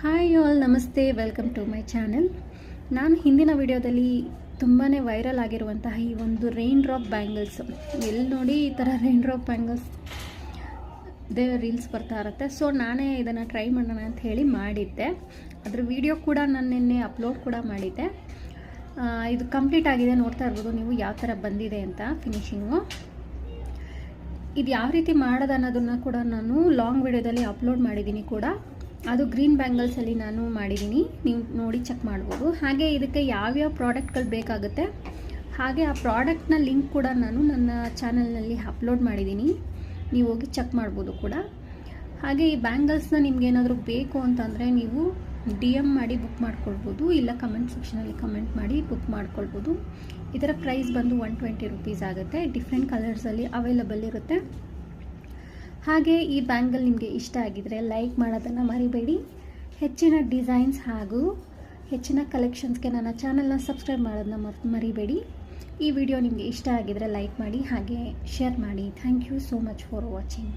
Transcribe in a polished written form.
Hi all, ನಮಸ್ತೆ, welcome to my channel. ನಾನು ಹಿಂದಿನ ವಿಡಿಯೋದಲ್ಲಿ ತುಂಬಾ ವೈರಲ್ ಆಗಿರುವಂತಹ ಈ ಒಂದು ರೈನ್ ಡ್ರಾಪ್ ಬ್ಯಾಂಗಲ್ಸ್, ಎಲ್ಲಿ ನೋಡಿ ಈ ಥರ ರೈನ್ ಡ್ರಾಪ್ ಬ್ಯಾಂಗಲ್ಸ್ ರೀಲ್ಸ್ ಬರ್ತಾ ಇರುತ್ತೆ. ಸೊ ನಾನೇ ಇದನ್ನು ಟ್ರೈ ಮಾಡೋಣ ಅಂತ ಹೇಳಿ ಮಾಡಿದ್ದೆ. ಅದ್ರ ವಿಡಿಯೋ ಕೂಡ ನಾನು ನಿನ್ನೆ ಅಪ್ಲೋಡ್ ಕೂಡ ಮಾಡಿದ್ದೆ. ಇದು ಕಂಪ್ಲೀಟ್ ಆಗಿದೆ, ನೋಡ್ತಾ ಇರ್ಬೋದು ನೀವು ಯಾವ ಥರ ಬಂದಿದೆ ಅಂತ ಫಿನಿಶಿಂಗು. ಇದು ಯಾವ ರೀತಿ ಮಾಡೋದು ಅನ್ನೋದನ್ನು ಕೂಡ ನಾನು ಲಾಂಗ್ ವಿಡಿಯೋದಲ್ಲಿ ಅಪ್ಲೋಡ್ ಮಾಡಿದ್ದೀನಿ ಕೂಡ. ಅದು ಗ್ರೀನ್ ಬ್ಯಾಂಗಲ್ಸಲ್ಲಿ ನಾನು ಮಾಡಿದ್ದೀನಿ, ನೀವು ನೋಡಿ ಚೆಕ್ ಮಾಡ್ಬೋದು. ಹಾಗೆ ಇದಕ್ಕೆ ಯಾವ್ಯಾವ ಪ್ರಾಡಕ್ಟ್ಗಳು ಬೇಕಾಗುತ್ತೆ, ಹಾಗೆ ಆ ಪ್ರಾಡಕ್ಟ್ನ ಲಿಂಕ್ ಕೂಡ ನಾನು ನನ್ನ ಚಾನಲ್ನಲ್ಲಿ ಅಪ್ಲೋಡ್ ಮಾಡಿದ್ದೀನಿ, ನೀವು ಹೋಗಿ ಚೆಕ್ ಮಾಡ್ಬೋದು ಕೂಡ. ಹಾಗೆ ಈ ಬ್ಯಾಂಗಲ್ಸ್ನ ನಿಮ್ಗೇನಾದರೂ ಬೇಕು ಅಂತಂದರೆ ನೀವು DM ಮಾಡಿ ಬುಕ್ ಮಾಡ್ಕೊಳ್ಬೋದು, ಇಲ್ಲ ಕಮೆಂಟ್ ಸೆಕ್ಷನಲ್ಲಿ ಕಮೆಂಟ್ ಮಾಡಿ ಬುಕ್ ಮಾಡ್ಕೊಳ್ಬೋದು. ಇದರ ಪ್ರೈಸ್ ಬಂದು 120 ರುಪೀಸ್ ಆಗುತ್ತೆ. ಡಿಫ್ರೆಂಟ್ ಕಲರ್ಸಲ್ಲಿ ಅವೈಲಬಲ್ ಇರುತ್ತೆ. ಹಾಗೆ ಈ ಬ್ಯಾಂಗಲ್ ನಿಮಗೆ ಇಷ್ಟ ಆಗಿದರೆ ಲೈಕ್ ಮಾಡೋದನ್ನು ಮರಿಬೇಡಿ. ಹೆಚ್ಚಿನ ಡಿಸೈನ್ಸ್ ಹಾಗೂ ಹೆಚ್ಚಿನ ಕಲೆಕ್ಷನ್ಸ್ಗೆ ನನ್ನ ಚಾನಲ್ನ ಸಬ್ಸ್ಕ್ರೈಬ್ ಮಾಡೋದನ್ನ ಮರಿಬೇಡಿ. ಈ ವಿಡಿಯೋ ನಿಮಗೆ ಇಷ್ಟ ಆಗಿದರೆ ಲೈಕ್ ಮಾಡಿ, ಹಾಗೆ ಶೇರ್ ಮಾಡಿ. Thank you so much for watching.